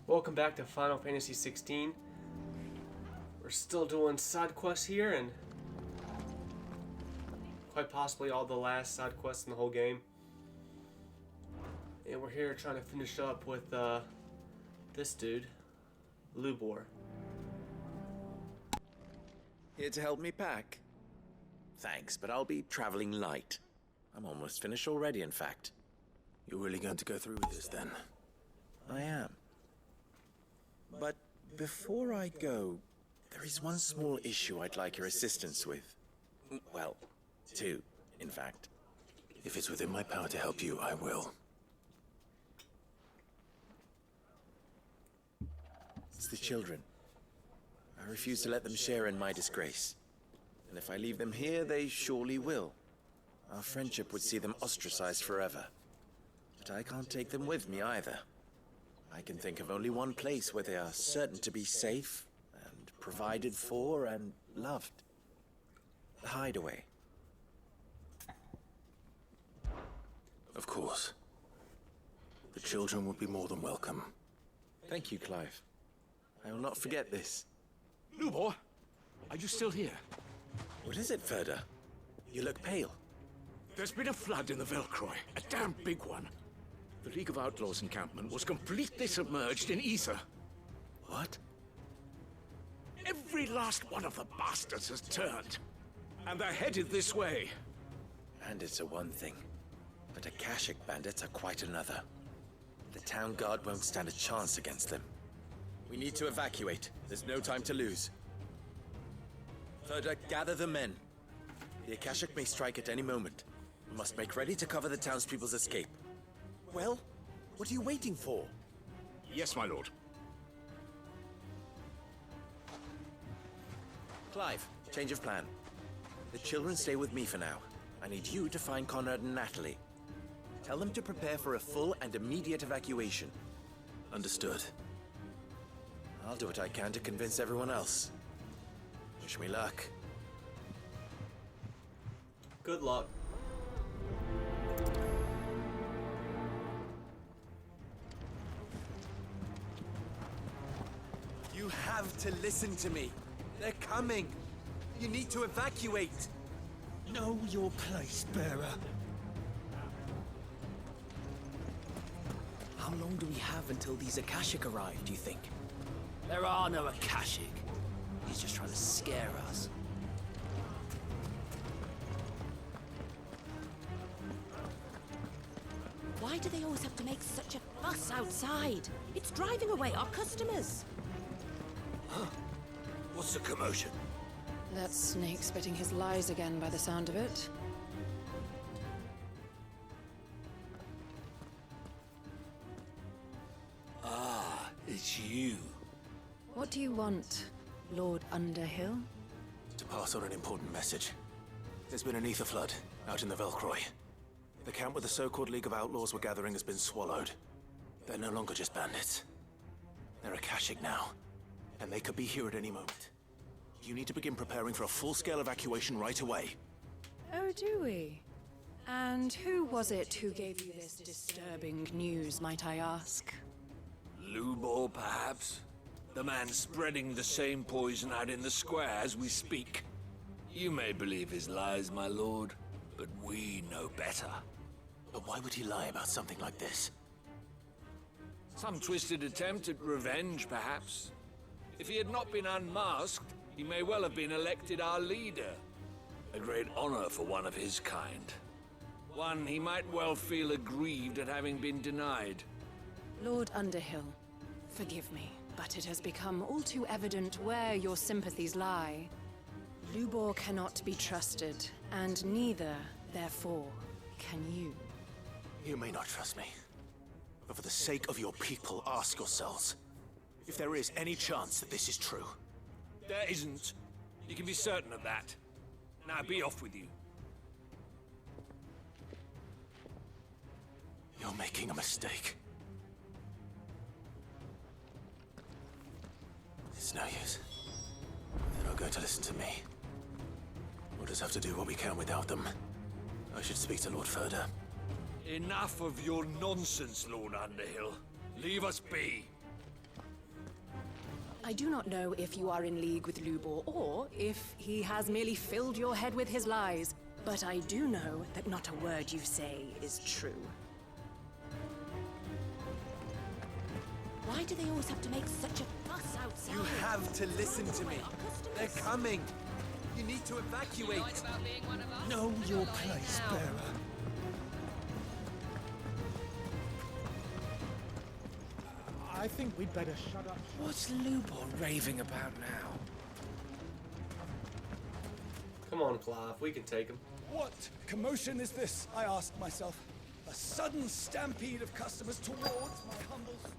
Welcome back to Final Fantasy XVI. We're still doing side quests here, and quite possibly all the last side quests in the whole game. And we're here trying to finish up with this dude, Lubor. Here to help me pack? Thanks, but I'll be traveling light. I'm almost finished already, in fact. You're really going to go through with this, then? I am. But before I go, there is one small issue I'd like your assistance with. Well, two, in fact. If it's within my power to help you, I will. It's the children. I refuse to let them share in my disgrace. And if I leave them here, they surely will. Our friendship would see them ostracized forever. But I can't take them with me either. I can think of only one place where they are certain to be safe, and provided for, and loved. The hideaway. Of course. The children would be more than welcome. Thank you, Clive. I will not forget this. Lubor, are you still here? What is it, Ferda? You look pale. There's been a flood in the Velcroy, a damn big one. The League of Outlaws encampment was completely submerged in ether. What? Every last one of the bastards has turned. And they're headed this way. Bandits are one thing, but Akashic bandits are quite another. The town guard won't stand a chance against them. We need to evacuate. There's no time to lose. Ferda, gather the men. The Akashic may strike at any moment. We must make ready to cover the townspeople's escape. Well, what are you waiting for? Yes, my lord. Clive, change of plan. The children stay with me for now. I need you to find Conrad and Natalie. Tell them to prepare for a full and immediate evacuation. Understood. I'll do what I can to convince everyone else. Wish me luck. Good luck. You have to listen to me. They're coming. You need to evacuate. Know your place, bearer. How long do we have until these Akashic arrive, do you think? There are no Akashic. He's just trying to scare us. Why do they always have to make such a fuss outside? It's driving away our customers. What's the commotion? That snake spitting his lies again by the sound of it. Ah, it's you. What do you want, Lord Underhill? To pass on an important message. There's been an ether flood out in the Velcroy. The camp where the so-called League of Outlaws were gathering has been swallowed. They're no longer just bandits. They're Akashic now, and they could be here at any moment. You need to begin preparing for a full-scale evacuation right away. Oh, do we? And who was it who gave you this disturbing news, might I ask? Lubor, perhaps? The man spreading the same poison out in the square as we speak. You may believe his lies, my lord, but we know better. But why would he lie about something like this? Some twisted attempt at revenge, perhaps. If he had not been unmasked, he may well have been elected our leader. A great honor for one of his kind. One he might well feel aggrieved at having been denied. Lord Underhill, forgive me, but it has become all too evident where your sympathies lie. Lubor cannot be trusted, and neither, therefore, can you. You may not trust me, but for the sake of your people, ask yourselves if there is any chance that this is true. There isn't. You can be certain of that. Now be off with you. You're making a mistake. It's no use. They're not going to listen to me. We'll just have to do what we can without them. I should speak to Lord Ferda. Enough of your nonsense, Lord Underhill. Leave us be. I do not know if you are in league with Lubor or if he has merely filled your head with his lies, but I do know that not a word you say is true. Why do they always have to make such a fuss outside? You have to listen to me. They're coming. You need to evacuate. Know your place, bearer. I think we'd better shut up. What's Lubor raving about now? Come on, Clive, we can take him. What commotion is this, I asked myself. A sudden stampede of customers towards my humble store.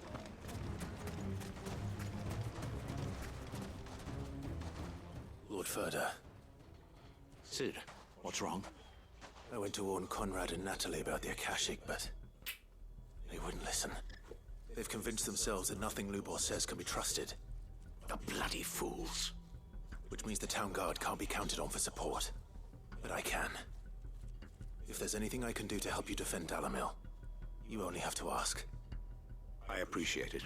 Lord Furder. Sid, what's wrong? I went to warn Conrad and Natalie about the Akashic, but they wouldn't listen. They've convinced themselves that nothing Lubor says can be trusted. The bloody fools. Which means the town guard can't be counted on for support. But I can. If there's anything I can do to help you defend Dalamil, you only have to ask. I appreciate it.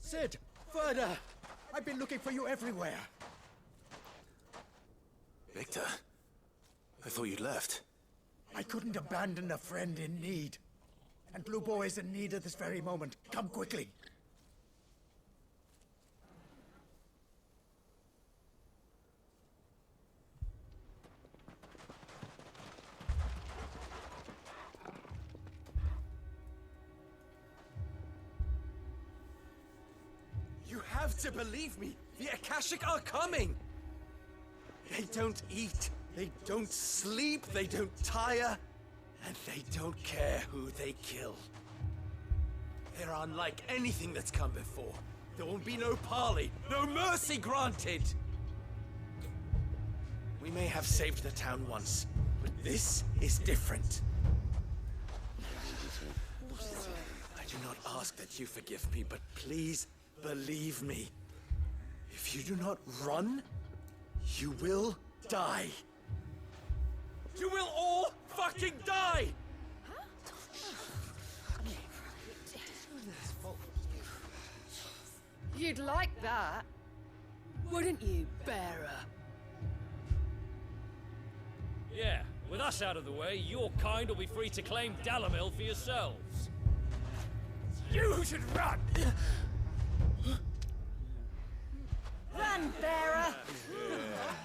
Sid! Further! I've been looking for you everywhere. Victor? I thought you'd left. I couldn't abandon a friend in need. And Lubor is in need at this very moment. Come quickly. You have to believe me. The Akashic are coming. They don't eat. They don't sleep. They don't tire. And they don't care who they kill. They're unlike anything that's come before. There will be no parley, no mercy granted. We may have saved the town once, but this is different. I do not ask that you forgive me, but please believe me. If you do not run, you will die. You will all fucking die! You'd like that, wouldn't you, bearer? Yeah, with us out of the way, your kind will be free to claim Dalamil for yourselves. You should run! Run, bearer!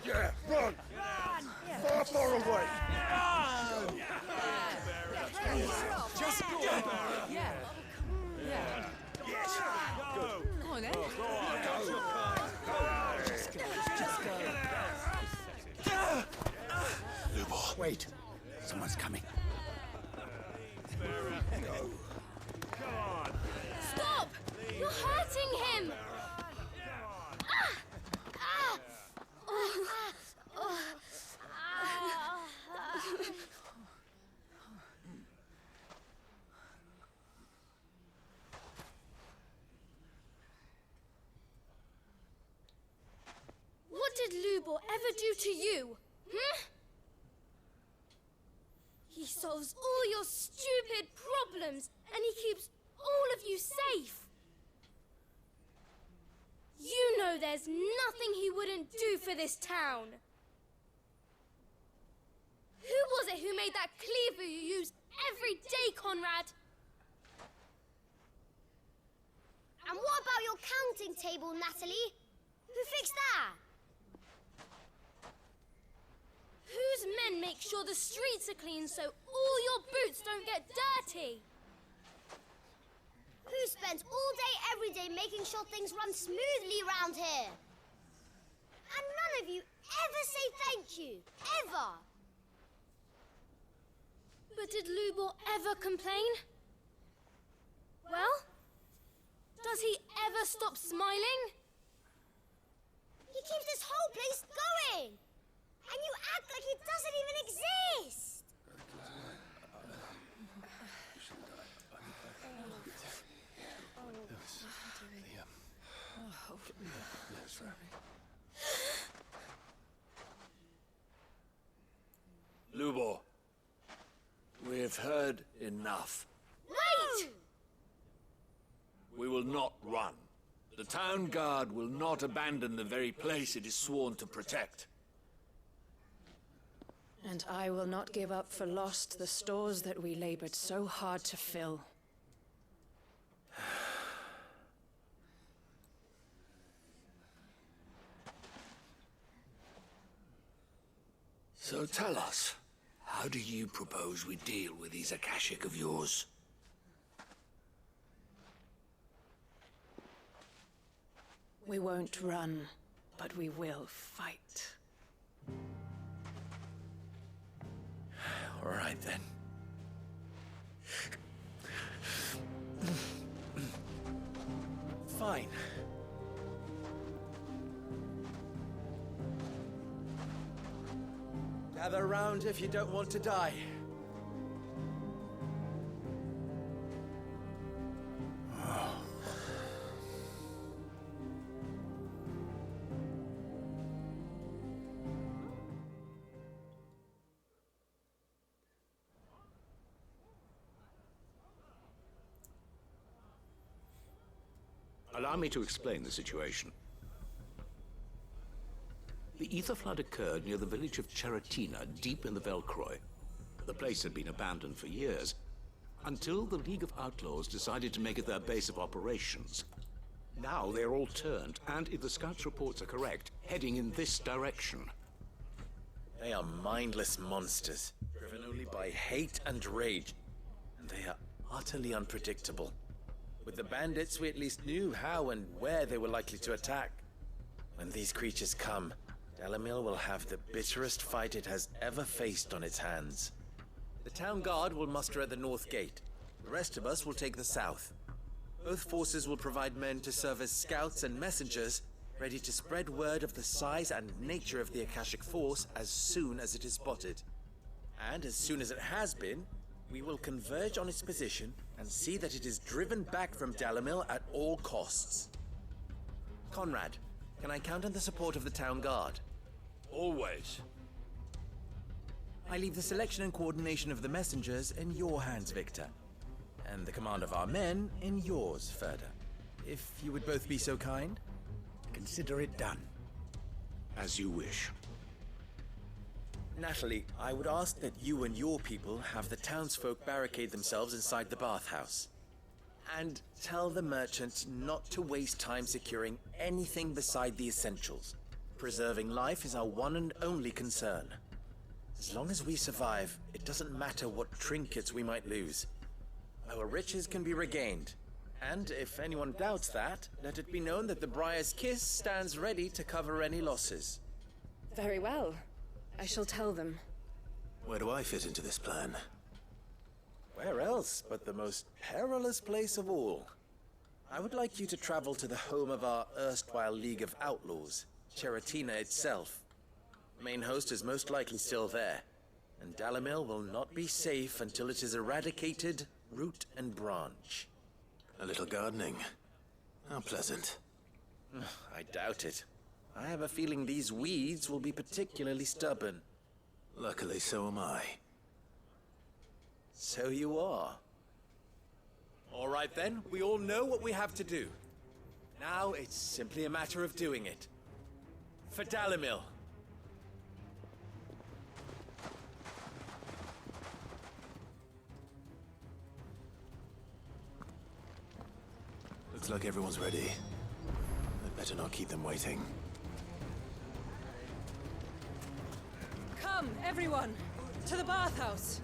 Yeah, run! Far, far away! Just go! Yeah. Yeah. Yes! Go! Come on, then. Lubor. Wait. Someone's coming. Stop! You're hurting him! What did Lubor ever do to you? He solves all your stupid problems, and he keeps all of you safe. You know there's nothing he wouldn't do for this town. Who was it who made that cleaver you use every day, Conrad? And what about your counting table, Natalie? Who fixed that? Whose men make sure the streets are clean so all your boots don't get dirty? Who spends all day, every day making sure things run smoothly around here? And none of you ever say thank you. Ever. But did Lubor ever complain? Well, does he ever stop smiling? He keeps this whole place going. And you act like it doesn't even exist. Lubor, we've heard enough. Wait! We will not run. The town guard will not abandon the very place it is sworn to protect. And I will not give up for lost the stores that we labored so hard to fill. So tell us, how do you propose we deal with these Akashic of yours? We won't run, but we will fight. All right, then. Fine. Gather round if you don't want to die. Allow me to explain the situation. The ether flood occurred near the village of Cheratina, deep in the Velcroy. The place had been abandoned for years, until the League of Outlaws decided to make it their base of operations. Now they're all turned, and if the scouts' reports are correct, heading in this direction. They are mindless monsters, driven only by hate and rage. And they are utterly unpredictable. With the bandits, we at least knew how and where they were likely to attack. When these creatures come, Dalamil will have the bitterest fight it has ever faced on its hands. The town guard will muster at the north gate. The rest of us will take the south. Both forces will provide men to serve as scouts and messengers, ready to spread word of the size and nature of the Akashic force as soon as it is spotted. And as soon as it has been, we will converge on its position and see that it is driven back from Dalamil at all costs. Conrad, can I count on the support of the town guard? Always. I leave the selection and coordination of the messengers in your hands, Victor. And the command of our men in yours, Ferda. If you would both be so kind. Consider it done. As you wish. Natalie, I would ask that you and your people have the townsfolk barricade themselves inside the bathhouse. And tell the merchants not to waste time securing anything beside the essentials. Preserving life is our one and only concern. As long as we survive, it doesn't matter what trinkets we might lose. Our riches can be regained. And if anyone doubts that, let it be known that the Briar's Kiss stands ready to cover any losses. Very well. I shall tell them. Where do I fit into this plan? Where else but the most perilous place of all? I would like you to travel to the home of our erstwhile League of Outlaws, Cheratina itself. The main host is most likely still there, and Dalamil will not be safe until it is eradicated, root and branch. A little gardening. How pleasant. I doubt it. I have a feeling these weeds will be particularly stubborn. Luckily, so am I. So you are. All right then, we all know what we have to do. Now it's simply a matter of doing it. For Dalamil. Looks like everyone's ready. I'd better not keep them waiting. Come, everyone! To the bathhouse!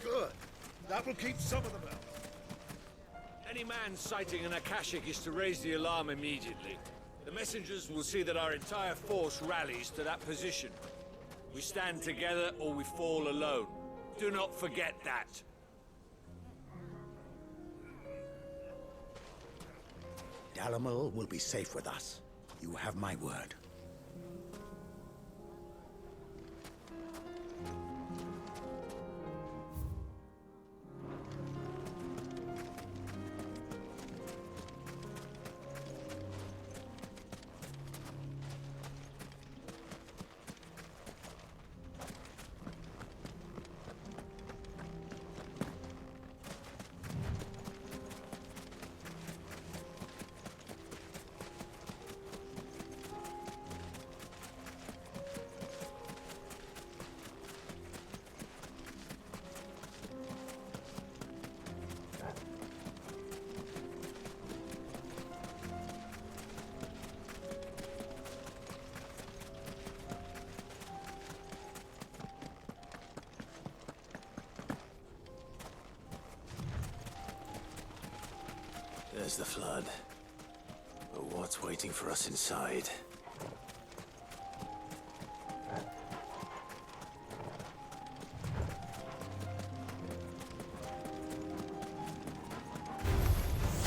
Good. That will keep some of them out. Any man sighting an Akashic is to raise the alarm immediately. The messengers will see that our entire force rallies to that position. We stand together or we fall alone. Do not forget that. Dalamil will be safe with us. You have my word. the flood. But what's waiting for us inside?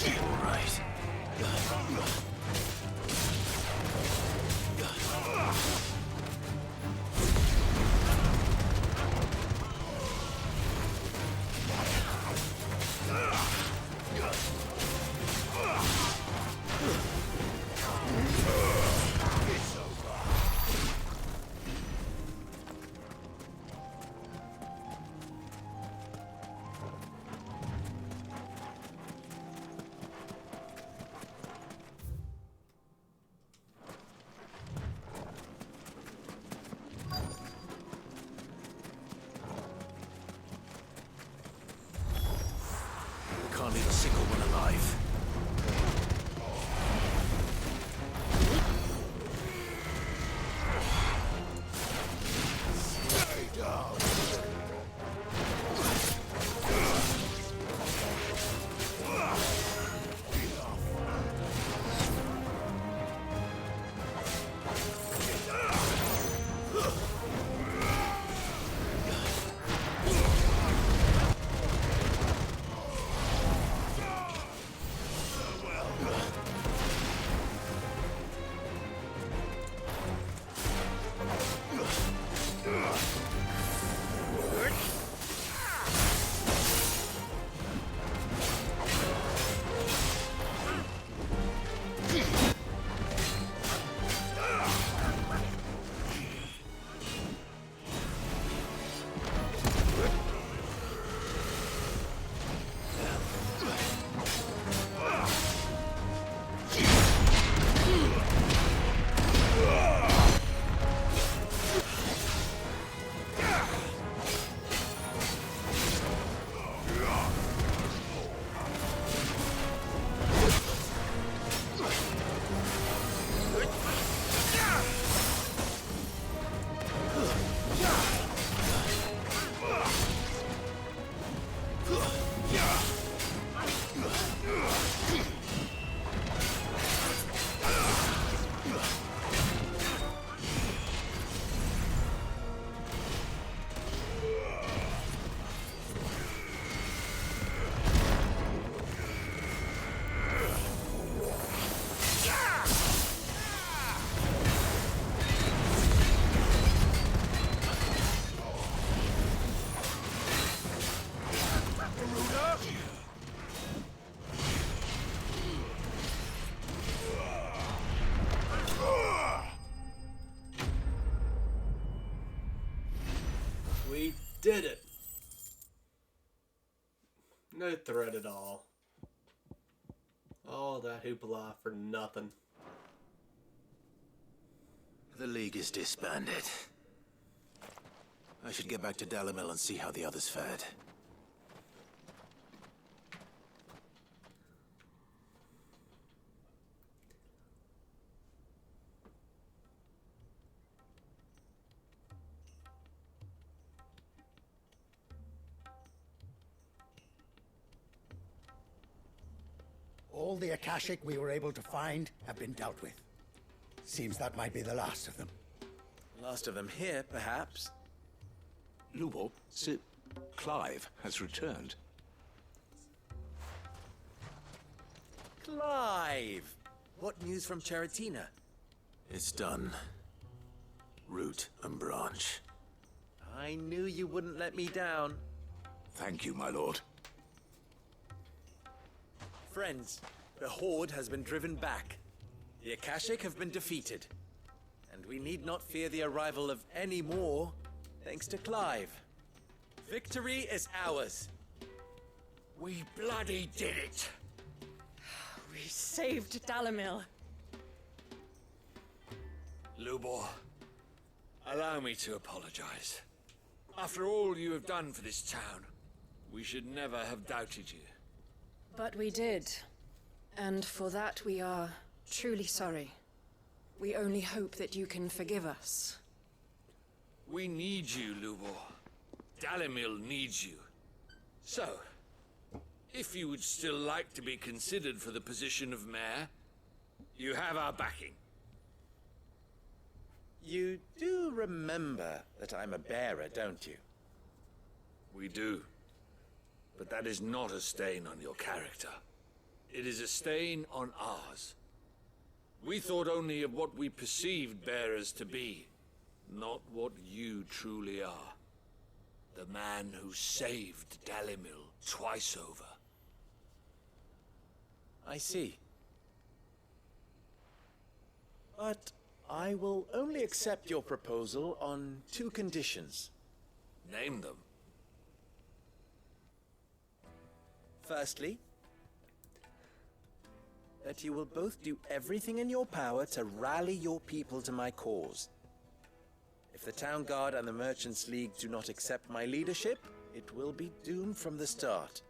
All right. Can't leave a single one alive. Stay down. We did it. No threat at all. All that hoopla for nothing. The League is disbanded. I should get back to Dalamil and see how the others fared. All the Akashic we were able to find have been dealt with. Seems that might be the last of them. Last of them here, perhaps. Lubor, Sir Clive has returned. Clive! What news from Charatina? It's done. Root and branch. I knew you wouldn't let me down. Thank you, my lord. Friends, the Horde has been driven back. The Akashic have been defeated. And we need not fear the arrival of any more, thanks to Clive. Victory is ours. We bloody did it! We saved Dalamil. Lubor, allow me to apologize. After all you have done for this town, we should never have doubted you. But we did. And for that we are truly sorry. We only hope that you can forgive us. We need you, Lubor. Dalamil needs you. So, If you would still like to be considered for the position of mayor, you have our backing. You do remember that I'm a bearer, don't you? We do. But that is not a stain on your character. It is a stain on ours. We thought only of what we perceived bearers to be, not what you truly are. The man who saved Dalimil twice over. I see. But I will only accept your proposal on 2 conditions. Name them. Firstly, that you will both do everything in your power to rally your people to my cause. If the Town Guard and the Merchants League do not accept my leadership, it will be doomed from the start.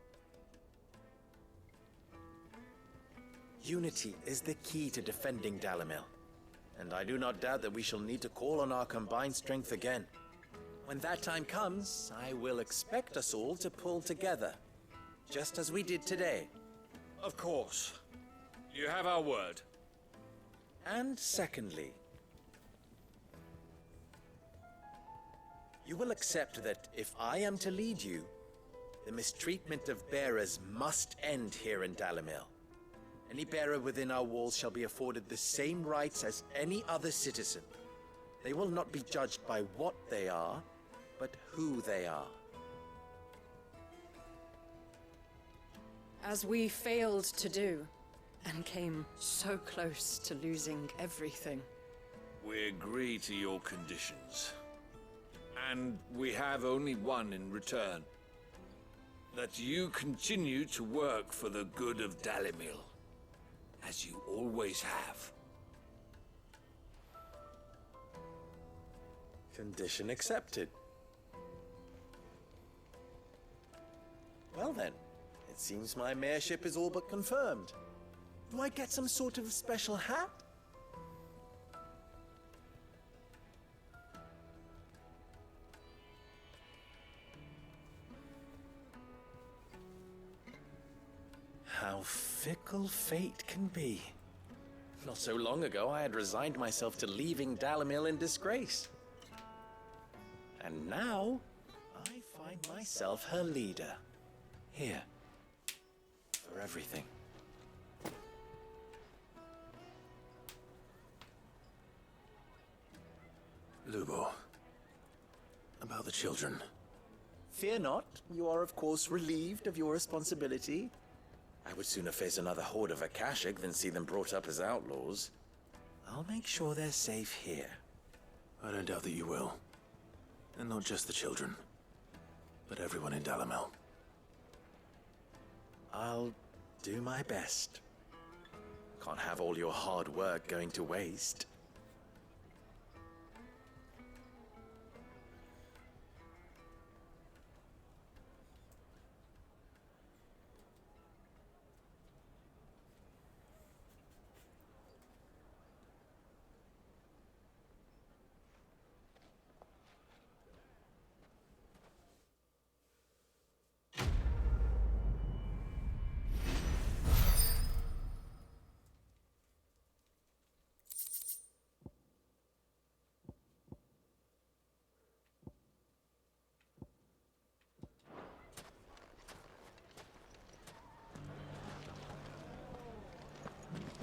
Unity is the key to defending Dalimil, and I do not doubt that we shall need to call on our combined strength again. When that time comes, I will expect us all to pull together, just as we did today. Of course. You have our word. And secondly, you will accept that if I am to lead you, the mistreatment of bearers must end here in Dalimil. Any bearer within our walls shall be afforded the same rights as any other citizen. They will not be judged by what they are, but who they are. As we failed to do, and came so close to losing everything. We agree to your conditions. And we have only one in return. That you continue to work for the good of Dalimil, as you always have. Condition accepted. Well then, it seems my mayorship is all but confirmed. Do I get some sort of special hat? How fickle fate can be. Not so long ago, I had resigned myself to leaving Dalimil in disgrace. And now, I find myself her leader. Here. For everything. Lubor. About the children. Fear not. You are, of course, relieved of your responsibility. I would sooner face another horde of Akashic than see them brought up as outlaws. I'll make sure they're safe here. I don't doubt that you will. And not just the children, but everyone in Dalimil. I'll do my best. Can't have all your hard work going to waste.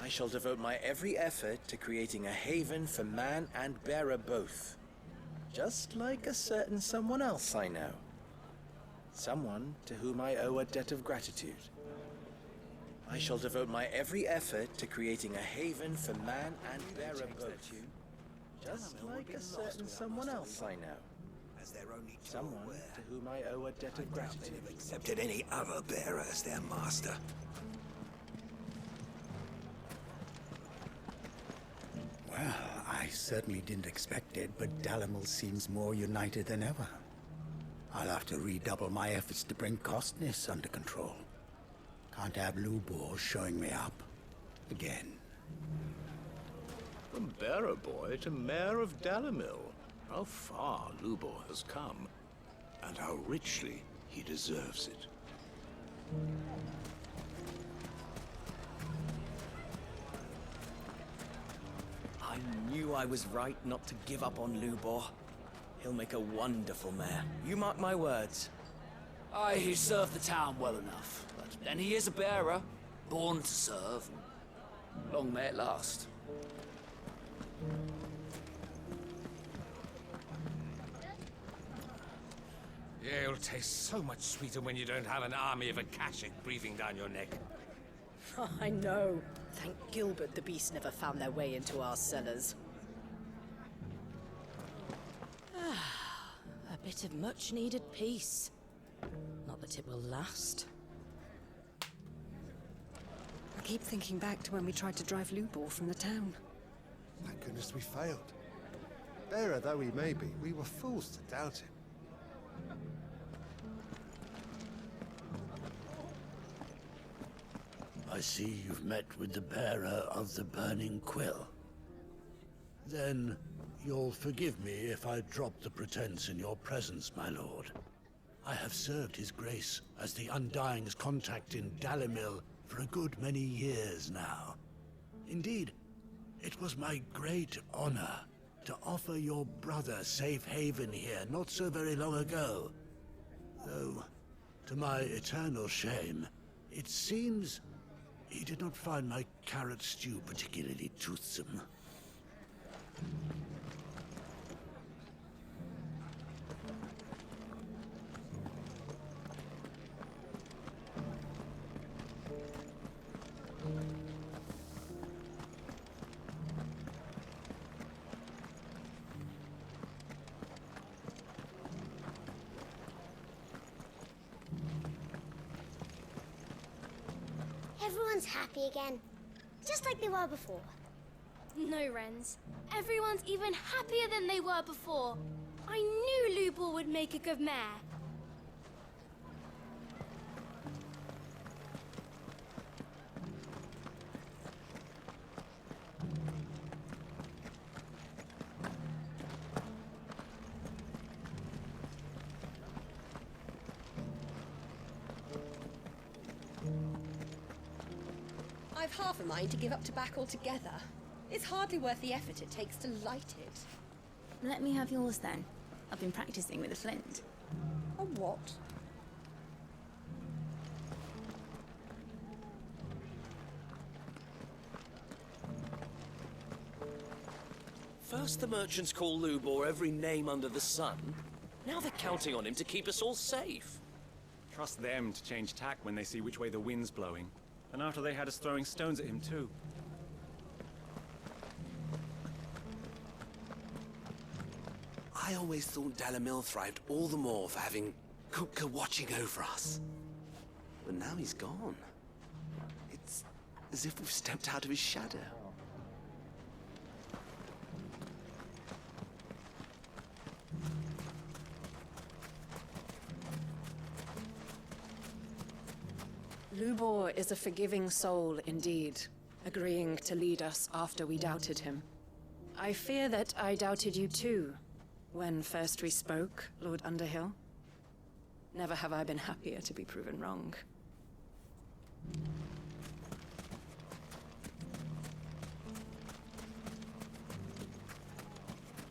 I shall devote my every effort to creating a haven for man and bearer both. Just like a certain someone else I know. Someone to whom I owe a debt of gratitude. I shall devote my every effort to creating a haven for man and bearer both. Just like a certain someone else I know. Someone to whom I owe a debt of gratitude. Accepted any other bearer as their master. Well, I certainly didn't expect it, but Dalimil seems more united than ever. I'll have to redouble my efforts to bring Costness under control. Can't have Lubor showing me up again. From bearer boy to mayor of Dalimil, how far Lubor has come, and how richly he deserves it. I knew I was right not to give up on Lubor. He'll make a wonderful mayor. You mark my words. Aye, he served the town well enough. But then he is a bearer, born to serve. Long may it last. Yeah, it'll taste so much sweeter when you don't have an army of Akashic breathing down your neck. I know. Thank Gilbert the beasts never found their way into our cellars. A bit of much-needed peace. Not that it will last. I keep thinking back to when we tried to drive Lubor from the town. Thank goodness we failed. Bearer though he may be, we were fools to doubt him. I see you've met with the bearer of the Burning Quill. Then, you'll forgive me if I drop the pretense in your presence, my lord. I have served his grace as the Undying's contact in Dalimil for a good many years now. Indeed, it was my great honor to offer your brother safe haven here not so very long ago. Though, to my eternal shame, it seems he did not find my carrot stew particularly toothsome. Everyone's happy again, just like they were before. No, Wrens. Everyone's even happier than they were before. I knew Lubor would make a good mayor. I've half a mind to give up tobacco altogether. It's hardly worth the effort it takes to light it. Let me have yours then. I've been practicing with a flint. A what? First the merchants call Lubor every name under the sun. Now they're counting on him to keep us all safe. Trust them to change tack when they see which way the wind's blowing. And after they had us throwing stones at him too. I always thought Dalimil thrived all the more for having Kupka watching over us. But now he's gone. It's as if we've stepped out of his shadow. Lubor is a forgiving soul indeed, agreeing to lead us after we doubted him. I fear that I doubted you too, when first we spoke, Lord Underhill. Never have I been happier to be proven wrong.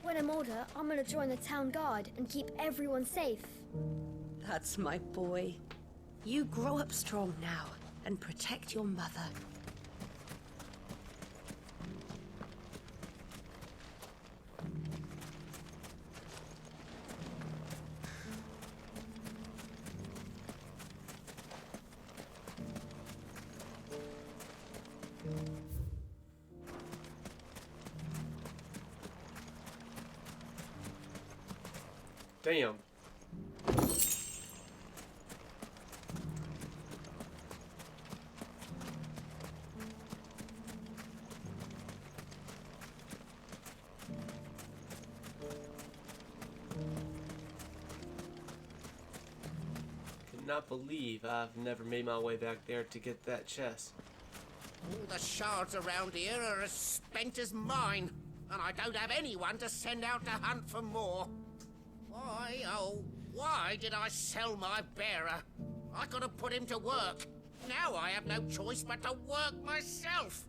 When I'm older, I'm gonna join the town guard and keep everyone safe. That's my boy. You grow up strong now and protect your mother. Damn. Cannot believe I've never made my way back there to get that chest. All the shards around here are as spent as mine, and I don't have anyone to send out to hunt for more. Why, oh, why did I sell my bearer? I gotta put him to work. Now I have no choice but to work myself.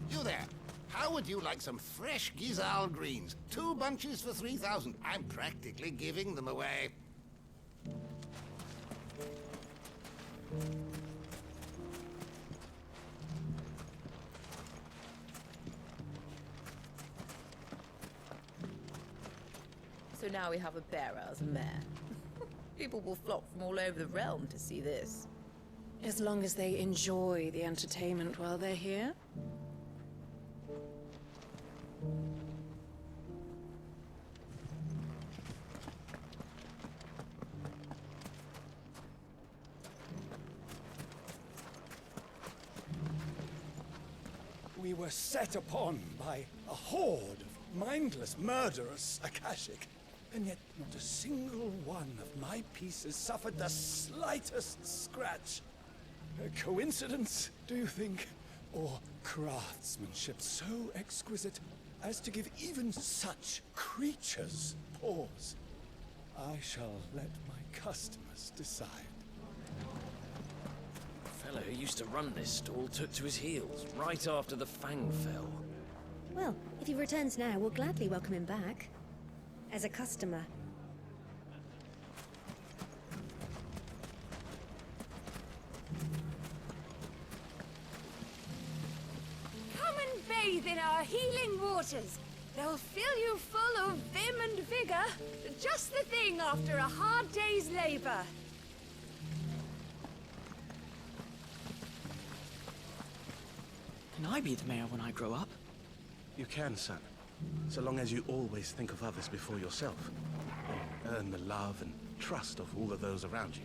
You there. How would you like some fresh Gizal greens? 2 bunches for 3,000. I'm practically giving them away. So now we have a bearer as a mayor. People will flock from all over the realm to see this. As long as they enjoy the entertainment while they're here. We were set upon by a horde of mindless murderous Akashic, and yet not a single one of my pieces suffered the slightest scratch. A coincidence, do you think? Or craftsmanship so exquisite as to give even such creatures pause? I shall let my customers decide. The fellow who used to run this stall took to his heels right after the Fang fell. Well, if he returns now, we'll gladly welcome him back. As a customer. Come and bathe in our healing waters. They'll fill you full of vim and vigor. Just the thing after a hard day's labor. Can I be the mayor when I grow up? You can, son. So long as you always think of others before yourself. Earn the love and trust of all of those around you.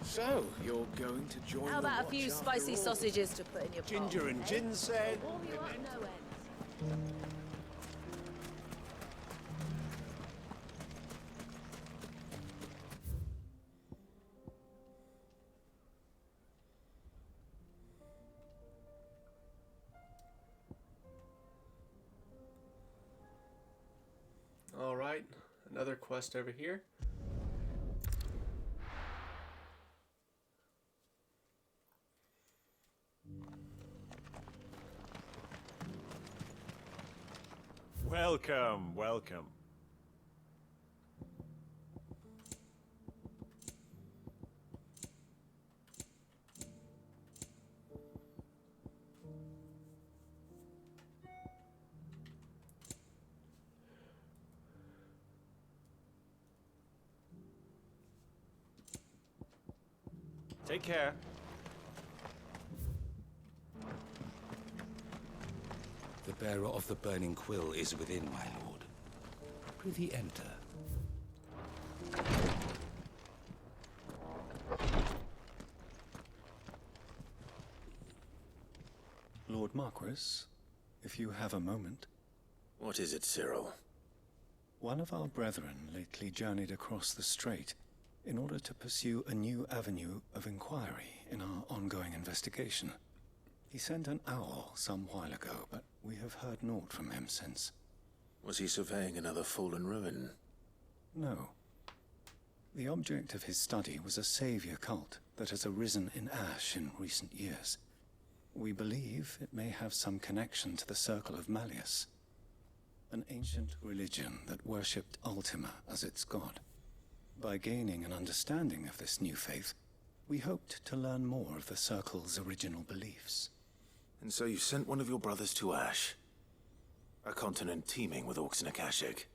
So, you're going to join How the about a watch few after spicy all? sausages to put in your palm? Ginger and ginseng. Warm you up no end. All right, another quest over here. Welcome, welcome. Take care. The bearer of the burning quill is within, my lord. Prithee enter. Lord Marquis, if you have a moment. What is it, Cyril? One of our brethren lately journeyed across the strait in order to pursue a new avenue of inquiry in our ongoing investigation. He sent an owl some while ago, but we have heard naught from him since. Was he surveying another fallen ruin? No. The object of his study was a savior cult that has arisen in Ash in recent years. We believe it may have some connection to the Circle of Malleus, an ancient religion that worshipped Ultima as its god. By gaining an understanding of this new faith, we hoped to learn more of the Circle's original beliefs. And so you sent one of your brothers to Ash? A continent teeming with orcs and Akashic?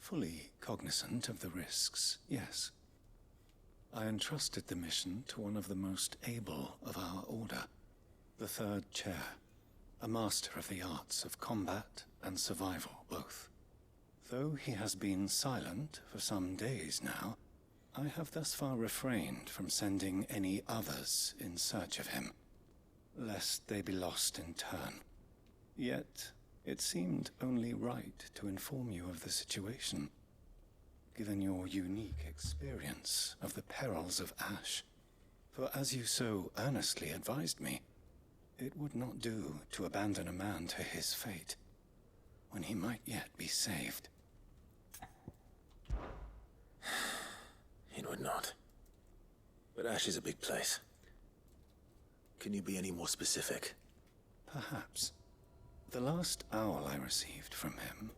Fully cognizant of the risks, yes. I entrusted the mission to one of the most able of our order, the Third Chair, a master of the arts of combat and survival both. Though he has been silent for some days now, I have thus far refrained from sending any others in search of him. lest they be lost in turn. Yet, it seemed only right to inform you of the situation, given your unique experience of the perils of Ash. For as you so earnestly advised me, it would not do to abandon a man to his fate, when he might yet be saved. It would not. But Ash is a big place. Can you be any more specific? Perhaps. The last owl I received from him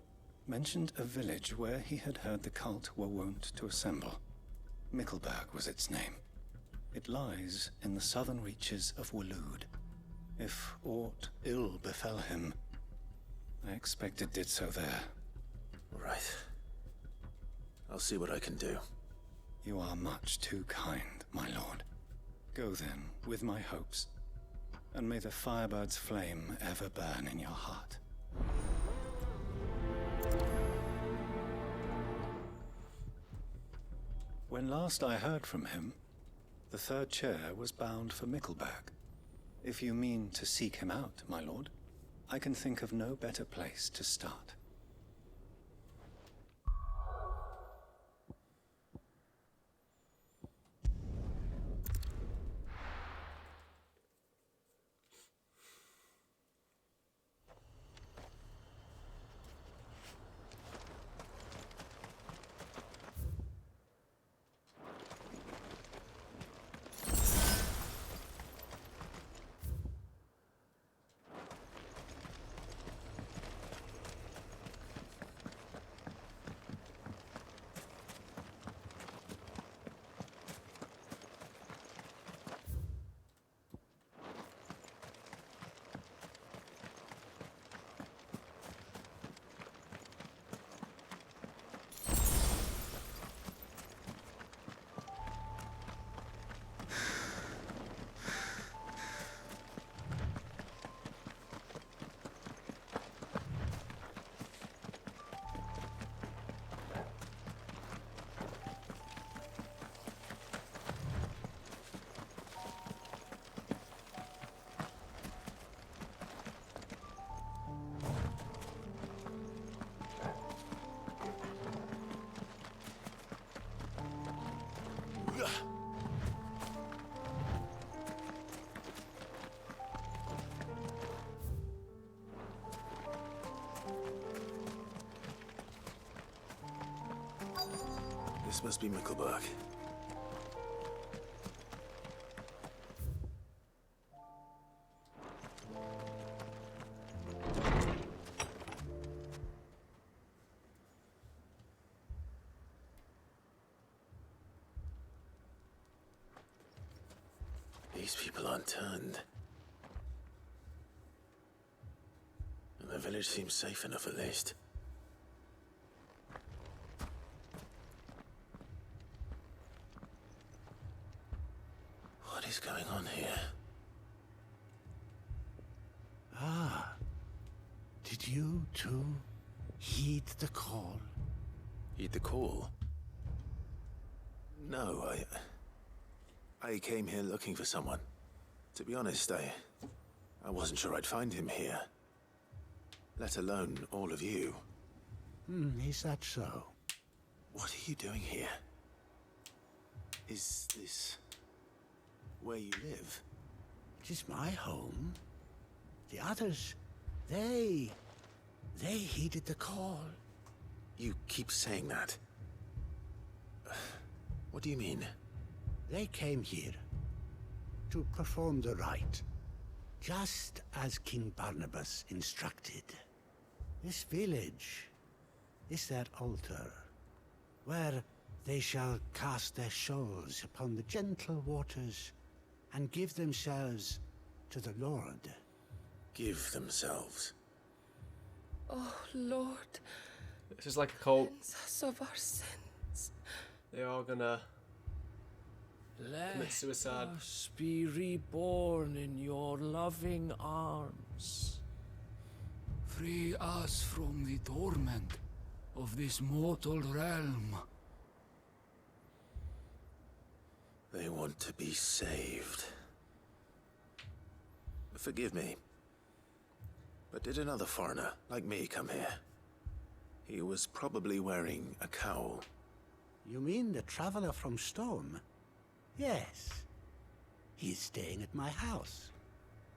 mentioned a village where he had heard the cult were wont to assemble. Mickleburg was its name. It lies in the southern reaches of Waloed. If aught ill befell him, I expect it did so there. Right. I'll see what I can do. You are much too kind, my lord. Go then, with my hopes, and may the Firebird's flame ever burn in your heart. When last I heard from him, the third chair was bound for Mickleburg. If you mean to seek him out, my lord, I can think of no better place to start. This must be Mickleburg. These people aren't turned. And the village seems safe enough at least. What is going on here? Ah, did you too heed the call? Heed the call? No, I came here looking for someone. To be honest, I wasn't sure I'd find him here. Let alone all of you. Is that so? What are you doing here? Is this where you live? It is my home. The others, they heeded the call. You keep saying that. What do you mean? They came here to perform the rite, just as King Barnabas instructed. This village is their altar, where they shall cast their shoals upon the gentle waters and give themselves to the Lord. Give themselves? Oh, Lord. This is like a cult. Cleanse us of our sins. They're all gonna Let commit suicide. us be reborn in your loving arms. Free us from the torment of this mortal realm. They want to be saved. Forgive me. But did another foreigner, like me, come here? He was probably wearing a cowl. You mean the traveler from Storm? Yes. He's staying at my house,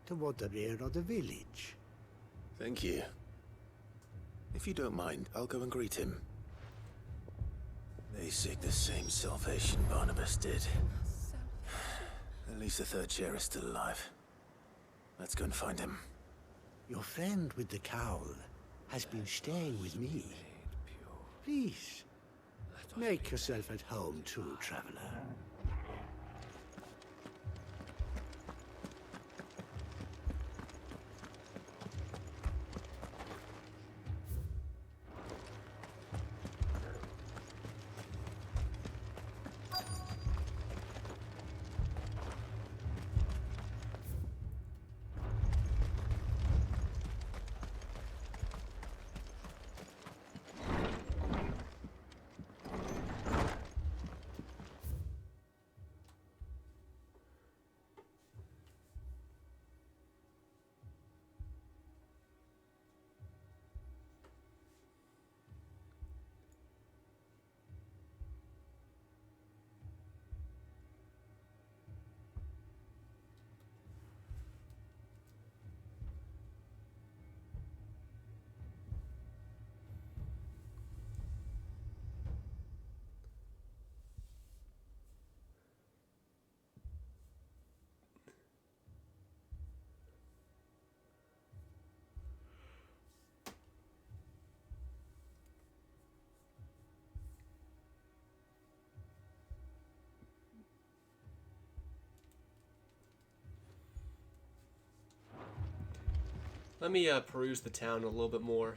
toward the rear of the village. Thank you. If you don't mind, I'll go and greet him. They seek the same salvation Barnabas did. At least the third chair is still alive. Let's go and find him. Your friend with the cowl has been staying with me. Please, make yourself at home too, traveler. Let me peruse the town a little bit more.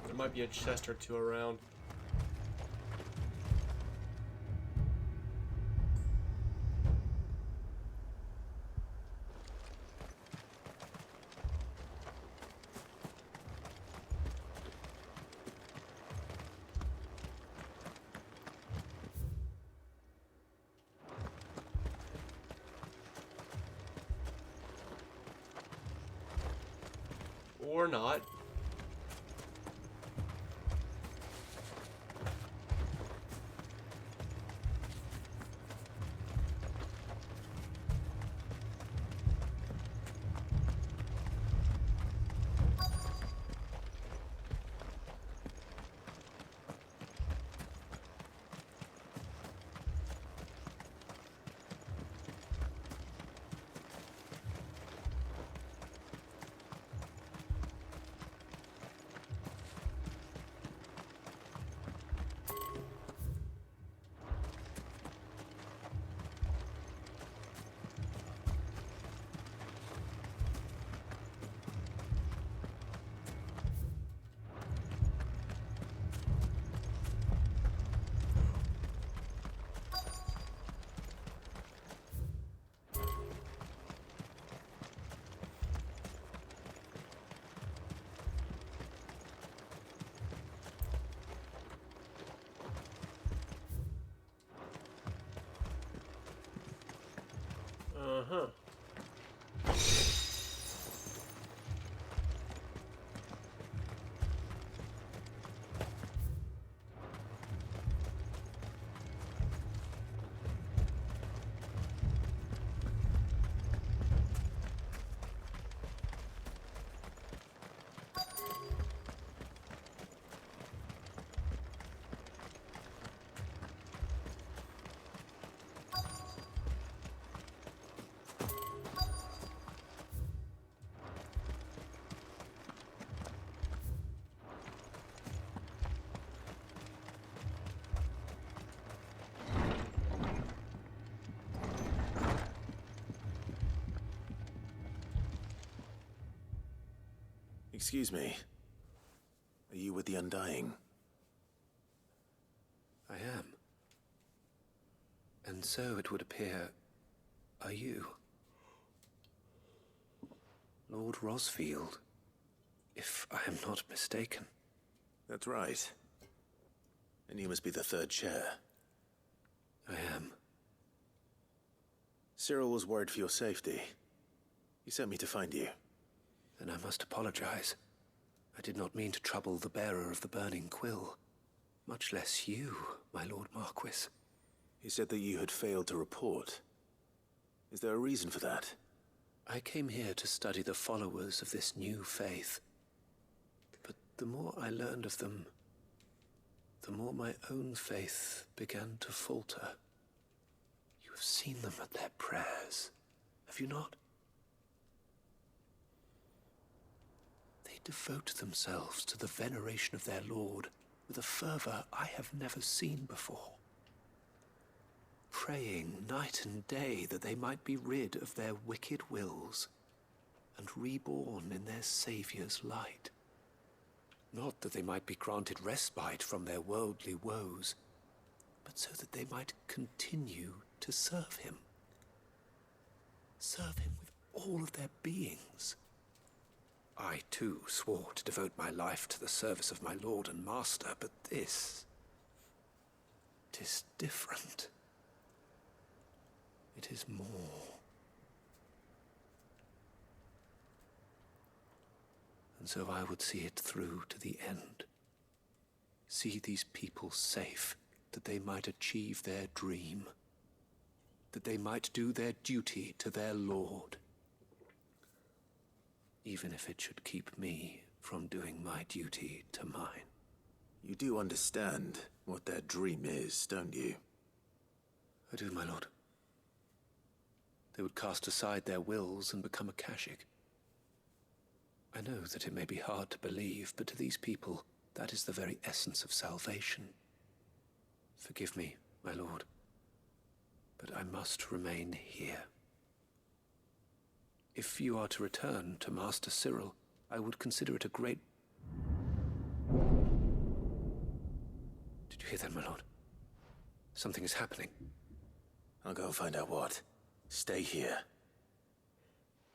There might be a chest or two around. Or not. Uh-huh. Excuse me. Are you with the Undying? I am. And so it would appear, are you? Lord Rosfield, if I am not mistaken. That's right. And you must be the third chair. I am. Cyril was worried for your safety. He sent me to find you. Then I must apologize. I did not mean to trouble the bearer of the burning quill. Much less you, my Lord Marquis. He said that you had failed to report. Is there a reason for that? I came here to study the followers of this new faith. But the more I learned of them, the more my own faith began to falter. You have seen them at their prayers, have you not? They devote themselves to the veneration of their Lord with a fervor I have never seen before. Praying night and day that they might be rid of their wicked wills and reborn in their Saviour's light. Not that they might be granted respite from their worldly woes, but so that they might continue to serve him. Serve him with all of their beings. I, too, swore to devote my life to the service of my Lord and Master, but this... it is different. It is more. And so I would see it through to the end. See these people safe, that they might achieve their dream. That they might do their duty to their Lord. Even if it should keep me from doing my duty to mine. You do understand what their dream is, don't you? I do, my lord. They would cast aside their wills and become Akashic. I know that it may be hard to believe, but to these people, that is the very essence of salvation. Forgive me, my lord, but I must remain here. If you are to return to Master Cyril, I would consider it a great... Did you hear that, my lord? Something is happening. I'll go and find out what. Stay here.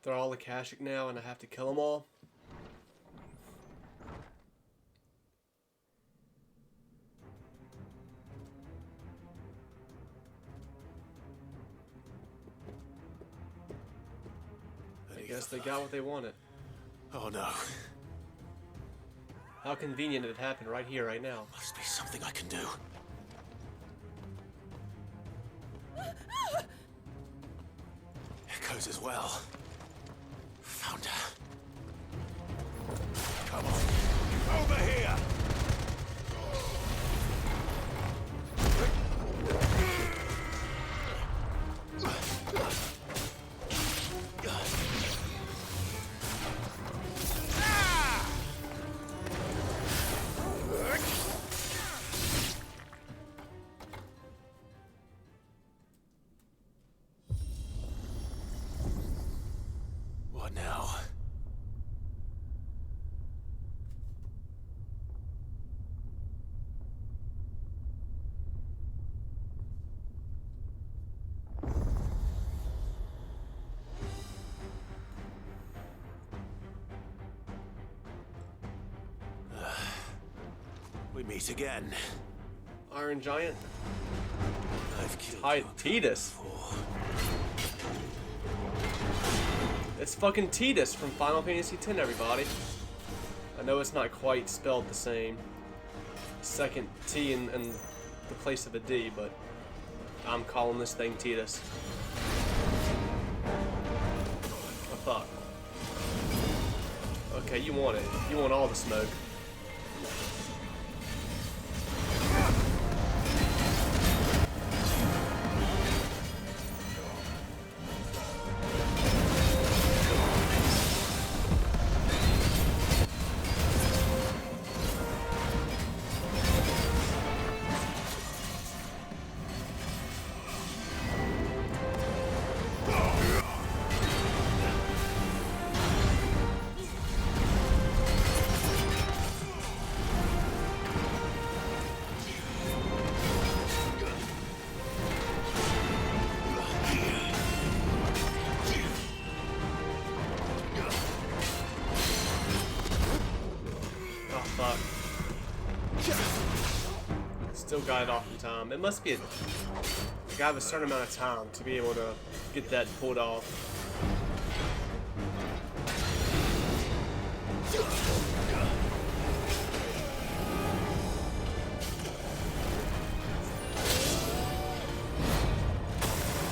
They're all Akashic now, and I have to kill them all? I guess they got what they wanted. Oh no. How convenient it happened right here, right now. Must be something I can do. Echoes as well. Found her. Come on. Over here! What now? We meet again. Iron Giant. I've killed Hi, Tidus. It's fucking Tidus from Final Fantasy X, everybody. I know it's not quite spelled the same. Second T in the place of a D, but I'm calling this thing Tidus. Oh, fuck. Okay, you want it. You want all the smoke. Still got it off in time. It must be a Like, I have a certain amount of time to be able to get that pulled off.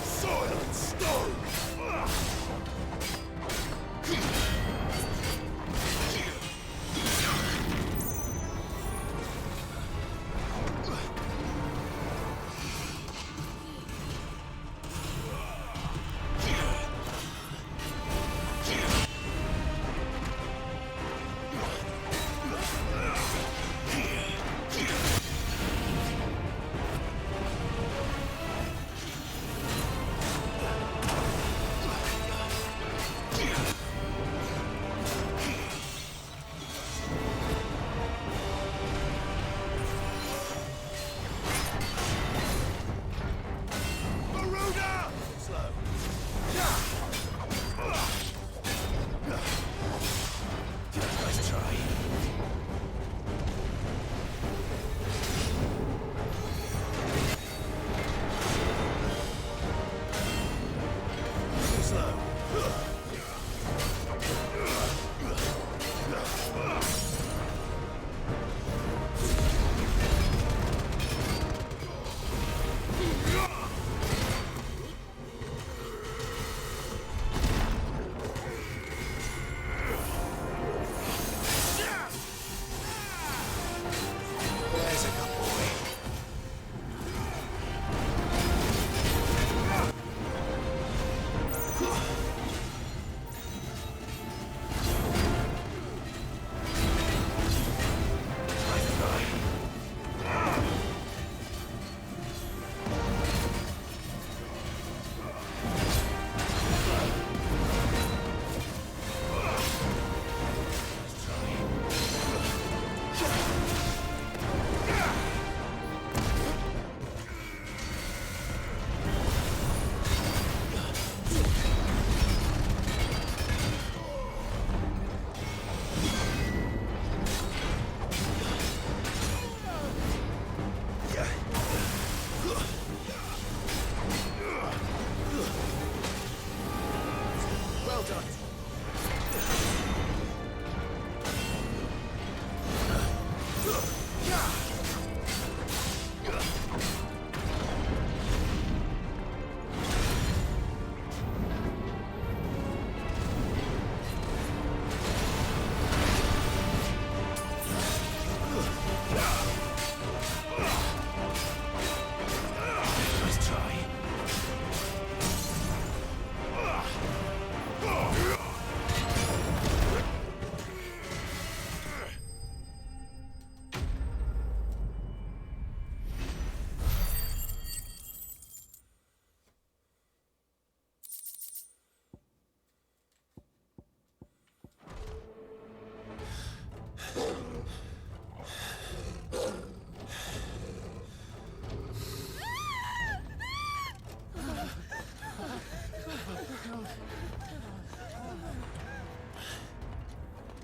Silent stone!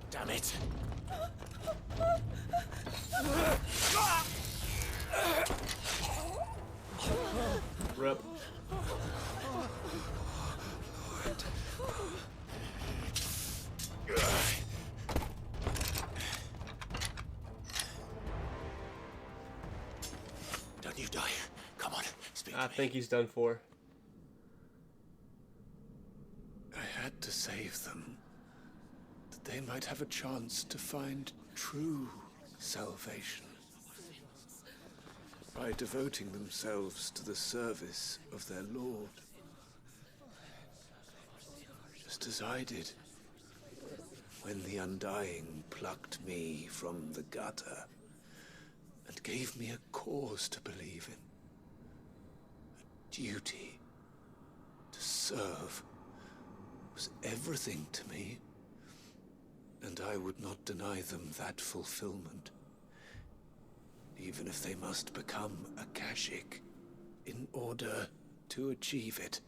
Damn it! Rip. Don't you die. Come on, speak to I me. think he's done for. I had to save them, that they might have a chance to find true salvation. By devoting themselves to the service of their Lord. Just as I did when the Undying plucked me from the gutter and gave me a cause to believe in. A duty to serve was everything to me, and I would not deny them that fulfillment, even if they must become Akashic in order to achieve it.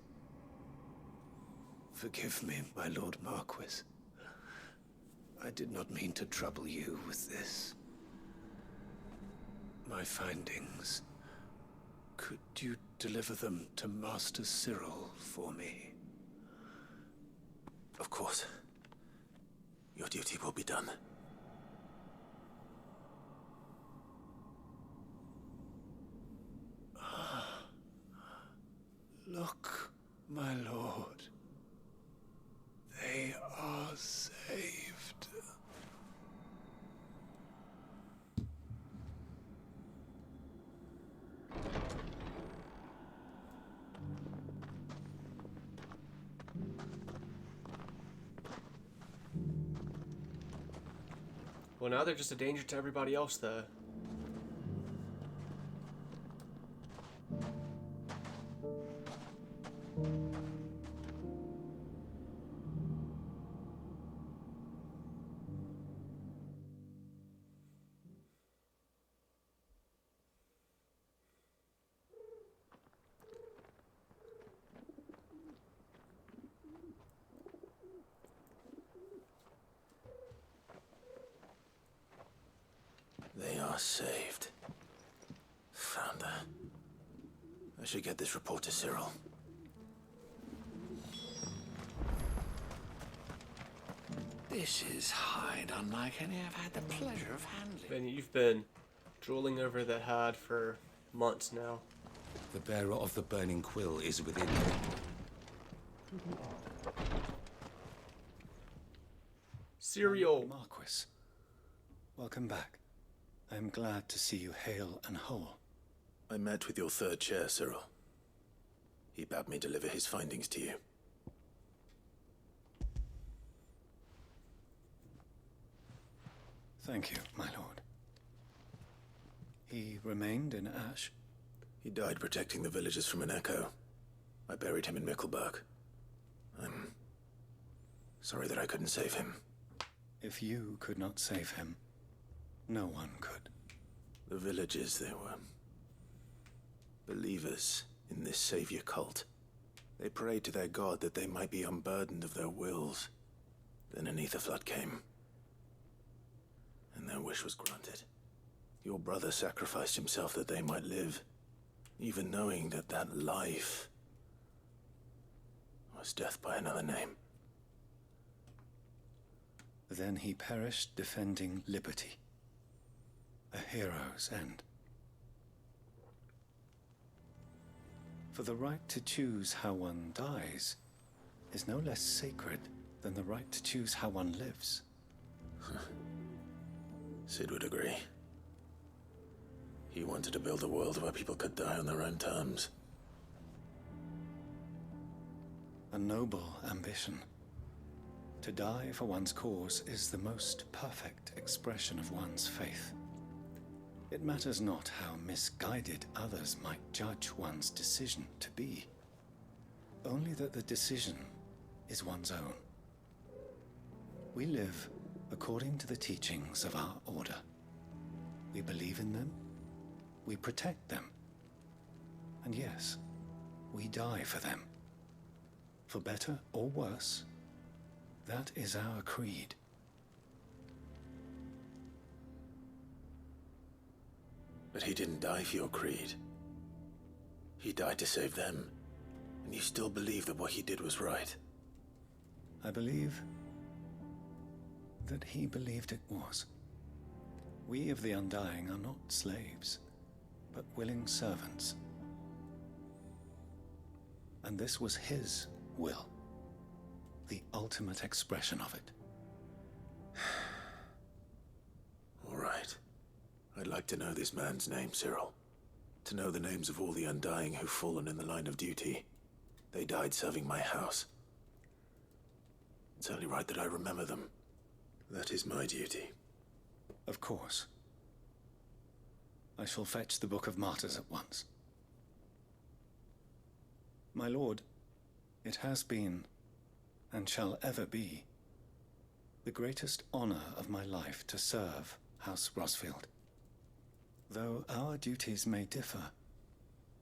Forgive me, my Lord Marquis. I did not mean to trouble you with this. My findings. Could you deliver them to Master Cyril for me? Of course. Your duty will be done. Look, my lord. They are saved. Well, now they're just a danger to everybody else, though. They are saved. Found her. I should get this report to Cyril. This is hide unlike any I've had the pleasure of handling. Man, you've been drooling over the hide for months now. The bearer of the burning quill is within. Cereal. Marquis, welcome back. I am glad to see you hale and whole. I met with your third chair, Cyril. He bade me deliver his findings to you. Thank you, my lord. He remained in Ash? He died protecting the villagers from an echo. I buried him in Mickleburg. I'm sorry that I couldn't save him. If you could not save him, no one could. The villagers, they were believers in this savior cult. They prayed to their god that they might be unburdened of their wills. Then an ether flood came, and their wish was granted. Your brother sacrificed himself that they might live, even knowing that that life was death by another name. Then he perished defending liberty. A hero's end. For the right to choose how one dies is no less sacred than the right to choose how one lives. Sid would agree. He wanted to build a world where people could die on their own terms. A noble ambition. To die for one's cause is the most perfect expression of one's faith. It matters not how misguided others might judge one's decision to be. Only that the decision is one's own. We live according to the teachings of our order. We believe in them, we protect them, and yes, we die for them. For better or worse, that is our creed. But he didn't die for your creed. He died to save them, and you still believe that what he did was right. I believe that he believed it was. We of the Undying are not slaves, but willing servants. And this was his will, the ultimate expression of it. All right. I'd like to know this man's name, Cyril. To know the names of all the Undying who've fallen in the line of duty. They died serving my house. It's only right that I remember them. That is my duty. Of course. I shall fetch the Book of Martyrs at once. My lord, it has been, and shall ever be, the greatest honor of my life to serve House Rosfield. Though our duties may differ,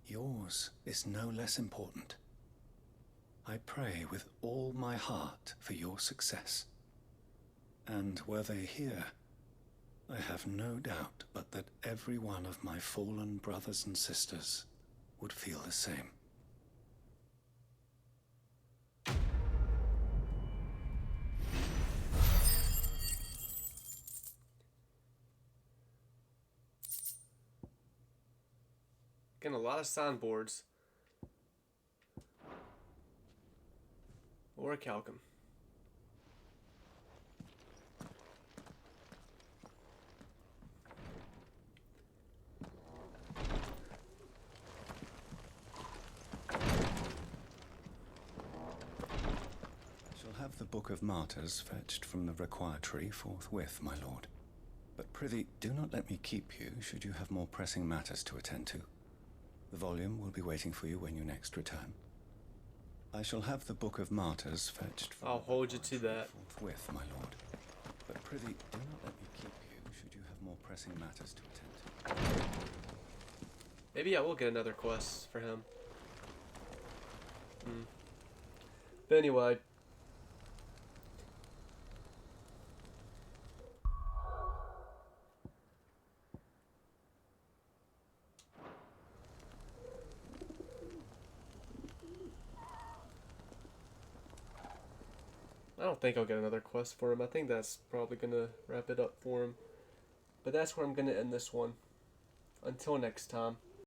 yours is no less important. I pray with all my heart for your success. And were they here, I have no doubt but that every one of my fallen brothers and sisters would feel the same. Getting a lot of soundboards. Or a Calcum. Have the Book of Martyrs fetched from the requiratory forthwith, my lord. But prithee, do not let me keep you, should you have more pressing matters to attend to. The volume will be waiting for you when you next return. I shall have the Book of Martyrs fetched from I'll hold you to that. Forthwith, my lord. But prithee, do not let me keep you, should you have more pressing matters to attend to. Maybe I will get another quest for him. But anyway. I don't think I'll get another quest for him. I think that's probably going to wrap it up for him. But that's where I'm going to end this one. Until next time.